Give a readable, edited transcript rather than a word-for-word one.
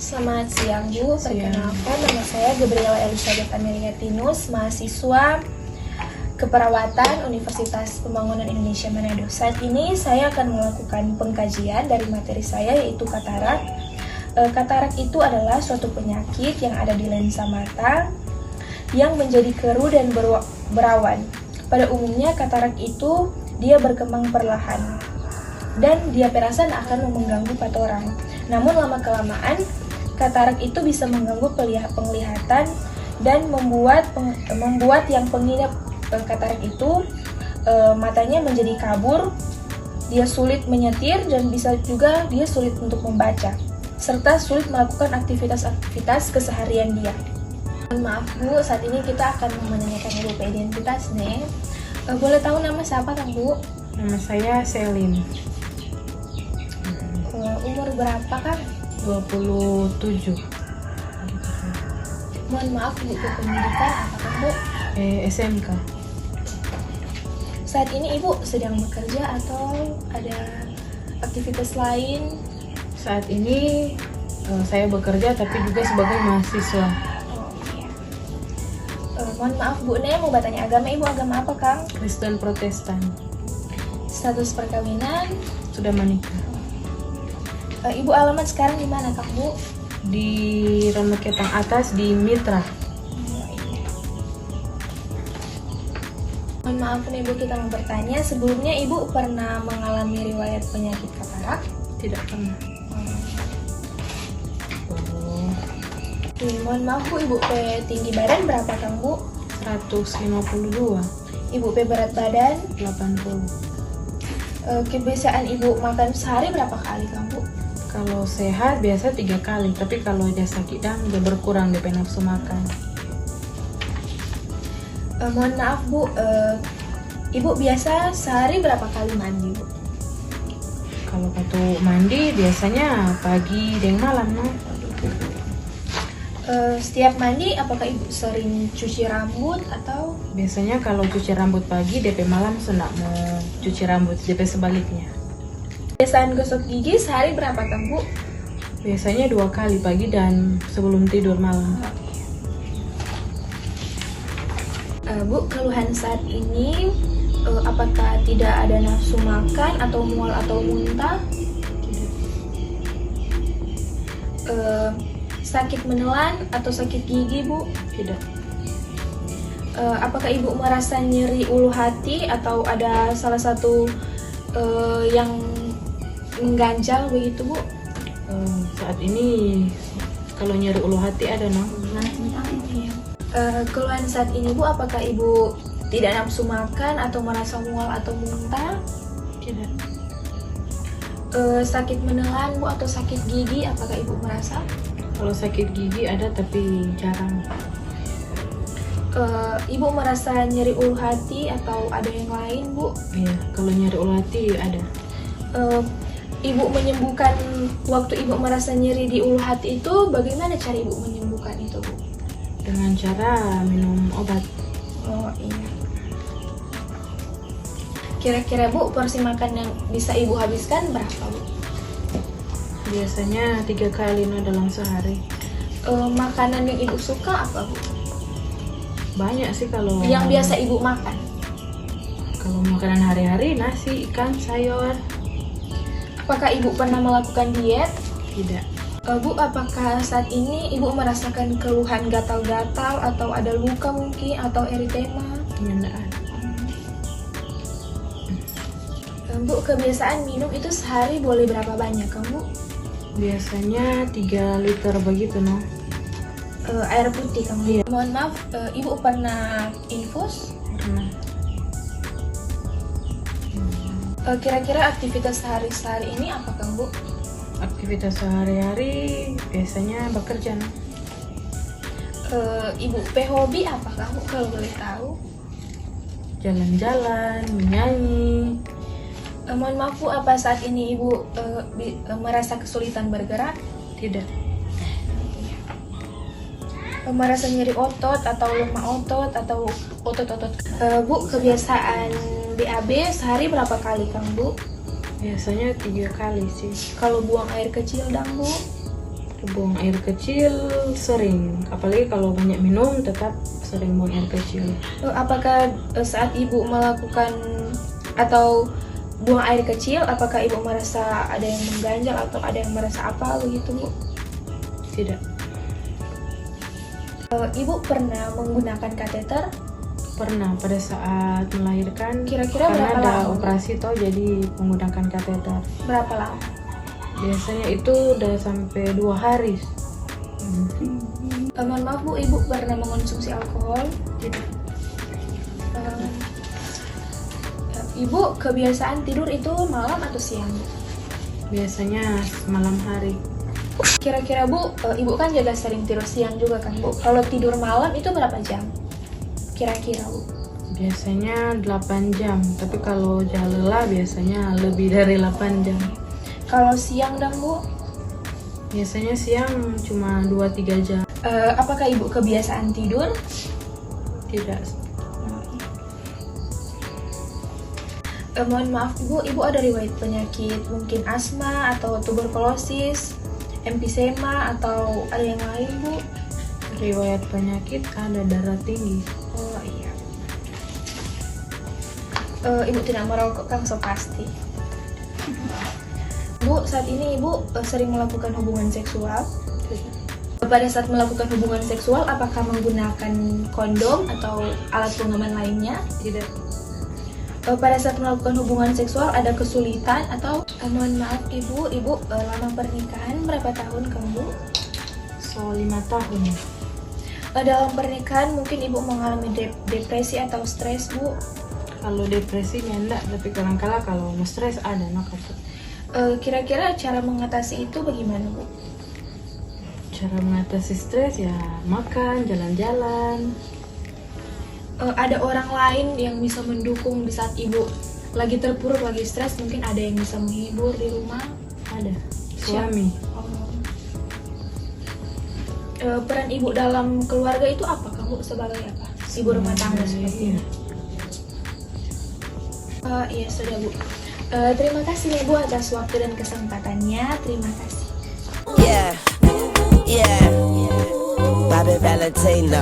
Selamat siang Bu, perkenalkan nama saya Gabriela Elizabeth Amelia-Tinus, mahasiswa Keperawatan Universitas Pembangunan Indonesia Manado. Saat ini saya akan melakukan pengkajian dari materi saya yaitu katarak. Katarak itu adalah suatu penyakit yang ada di lensa mata yang menjadi keruh dan berawan. Pada umumnya katarak itu dia berkembang perlahan dan dia perasan akan mengganggu 4 orang. Namun lama-kelamaan katarak itu bisa mengganggu penglihatan dan membuat yang pengidap katarak itu matanya menjadi kabur, dia sulit menyetir dan bisa juga dia sulit untuk membaca, serta sulit melakukan aktivitas keseharian dia. Maaf Bu, saat ini kita akan menanyakan Ibu identitas nih. Boleh tahu nama siapa kan Bu? Nama saya Selin. Umur berapa kan? 27. Mohon maaf Bu, ke pendidikan apa kan Bu? SMK. Saat ini Ibu sedang bekerja atau ada aktivitas lain? Saat ini saya bekerja tapi juga sebagai mahasiswa. Oh iya. Mohon maaf Bu, Nek mau bertanya agama Ibu agama apa Kang? Kristen Protestan. Status perkawinan? Sudah menikah. Ibu alamat sekarang di mana Kang Bu? Di Rondoketang Atas di Mitra. Mohon maaf nih Bu, kita mau bertanya, sebelumnya Ibu pernah mengalami riwayat penyakit katarak? Tidak pernah. Oh, Mohon maaf Bu, Ibu tinggi badan berapa Kang Bu? 152. Ibu berat badan? 80. Kebiasaan Ibu makan sehari berapa kali Kang Bu? Kalau sehat biasa 3 kali, tapi kalau dia sakit dia berkurang dia nafsu makan. Mohon maaf Bu, Ibu biasa sehari berapa kali mandi Bu? Kalau waktu mandi biasanya pagi dan malam, no? Setiap mandi apakah Ibu sering cuci rambut atau? Biasanya kalau cuci rambut pagi, DP malam sudah mau cuci rambut, DP sebaliknya. Kebiasaan gosok gigi sehari berapa Kang Bu? Biasanya 2 kali pagi dan sebelum tidur malam. Bu, keluhan saat ini apakah tidak ada nafsu makan atau mual atau muntah? Sakit menelan atau sakit gigi Bu? Tidak. Apakah Ibu merasa nyeri ulu hati atau ada salah satu yang mengganjal begitu Bu? Saat ini kalau nyeri ulu hati ada, no? Keluhan saat ini Bu, apakah Ibu tidak nafsu makan atau merasa mual atau muntah? Tidak. Sakit menelan Bu atau sakit gigi, apakah Ibu merasa? Kalau sakit gigi ada tapi jarang. Ibu merasa nyeri ulu hati atau ada yang lain Bu? Iya, kalau nyeri ulu hati ada. Ibu menyembuhkan waktu Ibu merasa nyeri di ulu hati itu, bagaimana cara Ibu menyembuhkan itu Bu? Dengan cara minum obat. Oh iya. Kira-kira Bu, porsi makan yang bisa Ibu habiskan berapa Bu? Biasanya 3 kali, no, dalam sehari. Makanan yang Ibu suka apa Bu? Banyak sih kalau Yang biasa Ibu makan? Kalau makanan hari-hari nasi, ikan, sayur. Apakah Ibu pernah melakukan diet? Tidak. Bu, apakah saat ini Ibu merasakan keluhan gatal-gatal atau ada luka mungkin atau eritema? Tidak ada. Bu, kebiasaan minum itu sehari boleh berapa banyak Kang Bu? Biasanya 3 liter begitu, no? Air putih Kang Bu. Iya. Mohon maaf, Ibu pernah infus? Pernah. Kira-kira aktivitas sehari-hari ini apa Kang Bu? Aktivitas sehari-hari biasanya bekerja, no? Ibu hobi apa Kang Bu kalau boleh tahu? Jalan-jalan, menyanyi. Mohon maaf Bu, apa saat ini Ibu merasa kesulitan bergerak? Tidak. Merasa nyeri otot atau lemah otot atau otot-otot? Bu, kebiasaan BAB sehari berapa kali Kang Bu? Biasanya 3 kali sih. Kalau buang air kecil dang Bu? Buang air kecil sering, apalagi kalau banyak minum tetap sering buang air kecil. Apakah saat ibu melakukan atau buang air kecil, apakah ibu merasa ada yang mengganjal atau ada yang merasa apa begitu, Bu? Tidak. Ibu pernah menggunakan kateter? Pernah pada saat melahirkan. Kira-kira karena berapa ada lama? operasi toh jadi menggunakan kateter. Berapa lama? Biasanya itu udah sampai 2 hari. Mohon maaf Bu, ibu pernah mengonsumsi alkohol? Tidak. Ibu kebiasaan tidur itu malam atau siang, Bu? Biasanya malam hari. Kira-kira Bu, ibu kan jaga sering tidur siang juga kan Bu? Kalau tidur malam itu berapa jam? Kira-kira Bu? Biasanya 8 jam, tapi kalau udah lelah biasanya lebih dari 8 jam. Kalau siang dong Bu? Biasanya siang cuma 2-3 jam. Apakah ibu kebiasaan tidur? Tidak. Mohon maaf ibu ada riwayat penyakit mungkin asma atau tuberkulosis, emfisema atau ada yang lain Bu? Riwayat penyakit ada darah tinggi. Oh iya. Ibu tidak merokok kan so pasti. Bu, saat ini ibu sering melakukan hubungan seksual. Pada saat melakukan hubungan seksual, apakah menggunakan kondom atau alat pengaman lainnya? Tidak. Pada saat melakukan hubungan seksual ada kesulitan atau mohon maaf ibu lama pernikahan berapa tahun kamu? So 5 tahun. Dalam pernikahan mungkin ibu mengalami depresi atau stres Bu? Kalau depresinya enggak, tapi kadang-kala kalau stres ada Kira-kira cara mengatasi itu bagaimana Bu? Cara mengatasi stres ya makan, jalan-jalan. Ada orang lain yang bisa mendukung di saat ibu lagi terpuruk, lagi stres, mungkin ada yang bisa menghibur di rumah? Ada. Suami. Peran ibu dalam keluarga itu apa kamu sebagai apa? Ibu rumah tangga seperti ini. Iya sudah Bu. Terima kasih nih Bu atas waktu dan kesempatannya. Terima kasih. Yeah, yeah, Bobby Valentino.